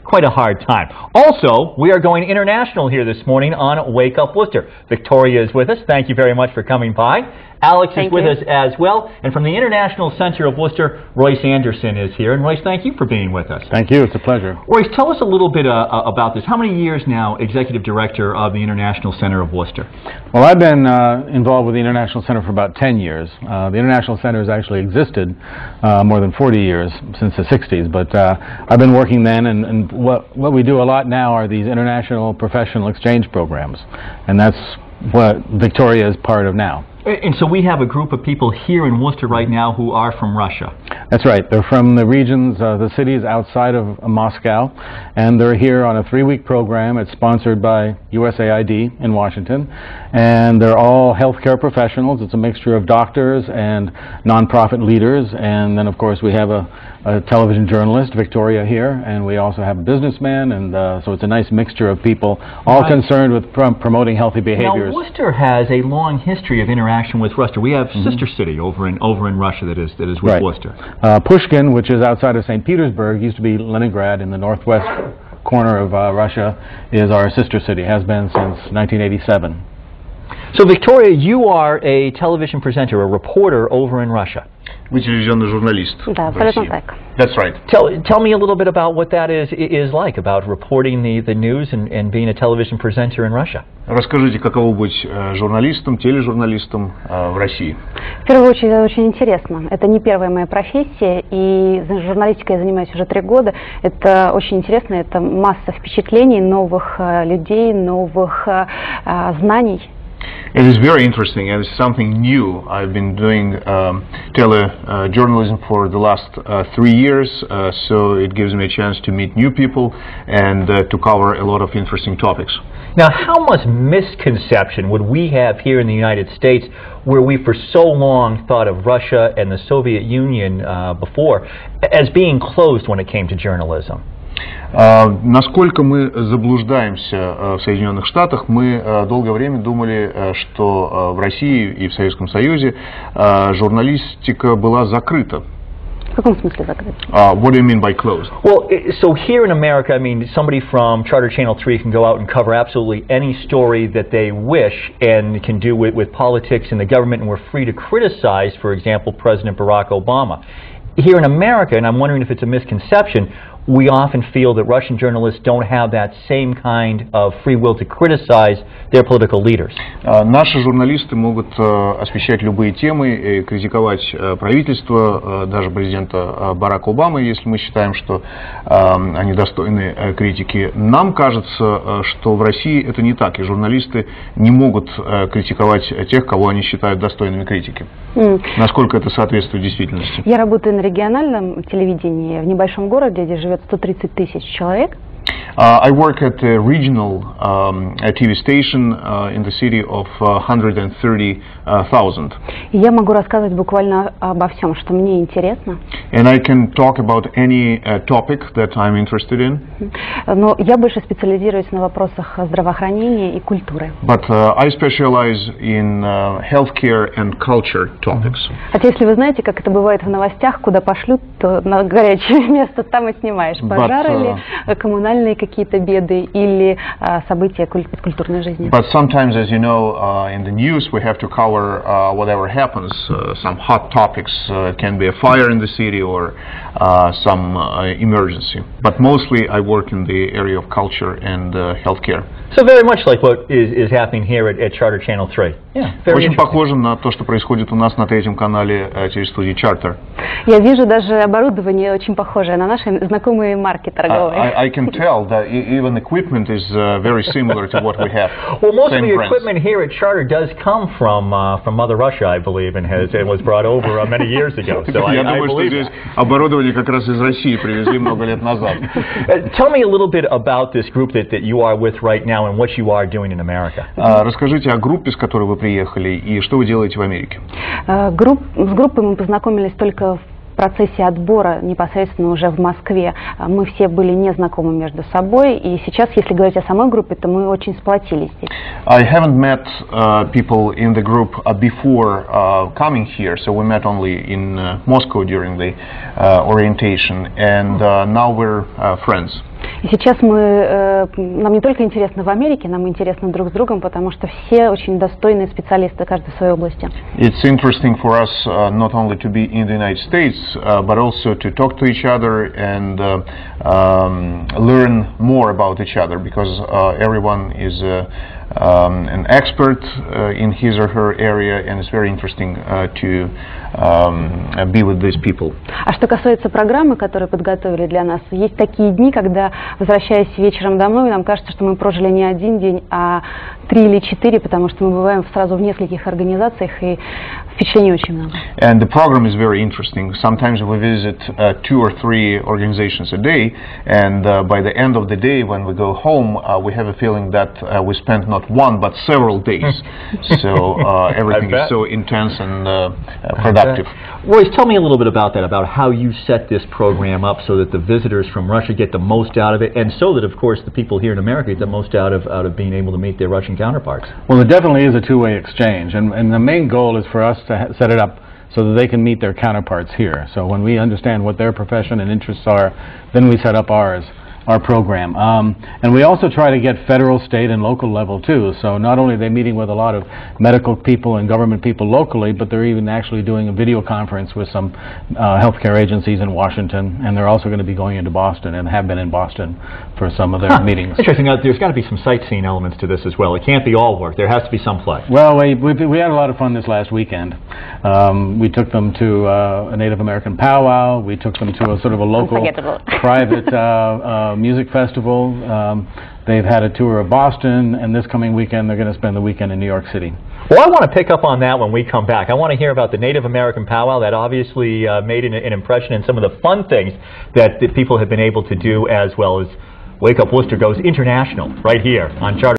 quite a hard time. Also, we are going international here this morning on Wake Up Worcester. Victoria is with us. Thank you very much for coming by. Alex is with us as well. And from the International Center of Worcester, Royce Anderson is here. And Royce, thank you for being with us. Thank you. It's a pleasure. Royce, tell us a little bit about this. How many years now Executive Director of the International Center of Worcester? Well, I've been involved with the International Center for about 10 years. The International Center has actually existed more than 40 years, since the 60s. But I've been working then, and what we do a lot now are these international professional exchange programs. And that's what Victoria is part of now. And so we have a group of people here in Worcester right now who are from Russia. That's right. They're from the regions, the cities outside of Moscow, and they're here on a 3-week program. It's sponsored by USAID in Washington, and they're all healthcare professionals. It's a mixture of doctors and nonprofit leaders, and then of course we have a television journalist, Victoria, here, and we also have a businessman, and so it's a nice mixture of people, all concerned with promoting healthy behaviors. Now, Worcester has a long history of interaction with Worcester. We have sister city over in Russia that is with Worcester. Pushkin, which is outside of St. Petersburg, used to be Leningrad in the northwest corner of Russia, is our sister city, has been since 1987. So Victoria, you are a television presenter, a reporter over in Russia. Вы телевизионный журналист в России. That's right. Tell me a little bit about what that is like, about reporting the news and being a television presenter in Russia. Расскажите, каково быть журналистом, тележурналистом в России? В первую очередь, это очень интересно. Это не первая моя профессия, и журналистикой я занимаюсь уже 3 года. Это очень интересно, это масса впечатлений, новых людей, новых знаний. It is very interesting, and it's something new. I've been doing telejournalism for the last 3 years, so it gives me a chance to meet new people and to cover a lot of interesting topics. Now, how much misconception would we have here in the United States, where we for so long thought of Russia and the Soviet Union before as being closed when it came to journalism? Насколько мы заблуждаемся в Соединенных Штатах, мы долгое время думали, что в России и в Советском Союзе журналистика была закрыта. В каком смысле закрыта? What do you mean by closed? Well, so here in America, I mean, somebody from Charter Channel 3 can go out and cover absolutely any story that they wish and can do with politics and the government, and we're free to criticize, for example, President Barack Obama. Here in America, and I'm wondering if it's a misconception, we often feel that Russian journalists don't have that same kind of free will to criticize their political leaders. Наши журналисты могут освещать любые темы, критиковать правительство, даже президента Барака Обамы, если мы считаем, что они достойны критики. Нам кажется, что в России это не так, и журналисты не могут критиковать тех, кого они считают достойными критики. Насколько это соответствует действительности? Я работаю на региональном телевидении в небольшом городе, где живет 130 тысяч человек. I work at a regional TV station in the city of 130,000. Я могу рассказывать буквально обо всем, что мне интересно. And I can talk about any topic that I'm interested in. Но я больше специализируюсь на вопросах здравоохранения и культуры. But I specialize in healthcare and culture topics. Хотя, если вы знаете, как это бывает в новостях, куда пошлют, то на горячее место там и снимаешь. Пожары или коммунальные какие-то беды или события культурной жизни. But sometimes, as you know, in the news we have to cover whatever happens. Some hot topics. It can be a fire in the city or some emergency. But mostly I work in the area of culture and healthcare. So very much like what is happening here at Charter Channel 3. Yeah, очень похоже на то, что происходит у нас на 3-м канале телестудии Charter. Я вижу даже оборудование очень похожее на наши знакомые марки торговые. I can tell that even equipment is very similar to what we have. Well, most of the equipment here at Charter does come from Mother Russia, I believe, and was brought over many years ago. So Я думаю, что здесь оборудование как раз из России привезли много лет назад. Tell me a little bit about this group that you are with right now and what you are doing in America. Расскажите о группе, с которой вы приехали, и что вы делаете в Америке. С группой мы познакомились только в процессе отбора непосредственно уже в Москве. Мы все были не знакомы между собой, и сейчас, если говорить о самой группе, то мы очень сплотились здесь. I haven't met people in the group before coming here, so we met only in Moscow during the orientation, and now we're friends. И сейчас нам не только интересно в Америке, нам интересно друг с другом, потому что все очень достойные специалисты, каждый в своей области. It's interesting for us not only to be in the United States, but also to talk to each other and learn more about each other, because everyone is an expert in his or her area, and it's very interesting to be with these people. А что касается программы, которую подготовили для нас, есть такие дни, когда, возвращаясь вечером домой, нам кажется, что мы прожили не один день, а 3 или 4, потому что мы бываем сразу в нескольких организациях, и впечатлений очень много. And the program is very interesting. Sometimes we visit 2 or 3 organizations a day, and by the end of the day, when we go home, we have a feeling that we spent not one but several days. So everything is so intense and productive. Royce, tell me a little bit about that, about how you set this program up so that the visitors from Russia get the most out of it, and so that, of course, the people here in America get the most out of being able to meet their Russian counterparts. Well, it definitely is a two-way exchange, and the main goal is for us to set it up so that they can meet their counterparts here. So when we understand what their profession and interests are, then we set up our program. And we also try to get federal, state, and local level too. So not only are they meeting with a lot of medical people and government people locally, but they're even actually doing a video conference with some healthcare agencies in Washington, and they're also going to be going into Boston and have been in Boston for some of their meetings. Interesting. There's got to be some sightseeing elements to this as well. It can't be all work. There has to be some play. Well, we had a lot of fun this last weekend. We took them to a Native American powwow. We took them to a sort of a local private music festival. They've had a tour of Boston, and this coming weekend they're going to spend the weekend in New York City. Well, I want to pick up on that when we come back. I want to hear about the Native American powwow. That obviously made an impression, and some of the fun things that people have been able to do, as well as Wake Up Worcester goes international right here on Charter.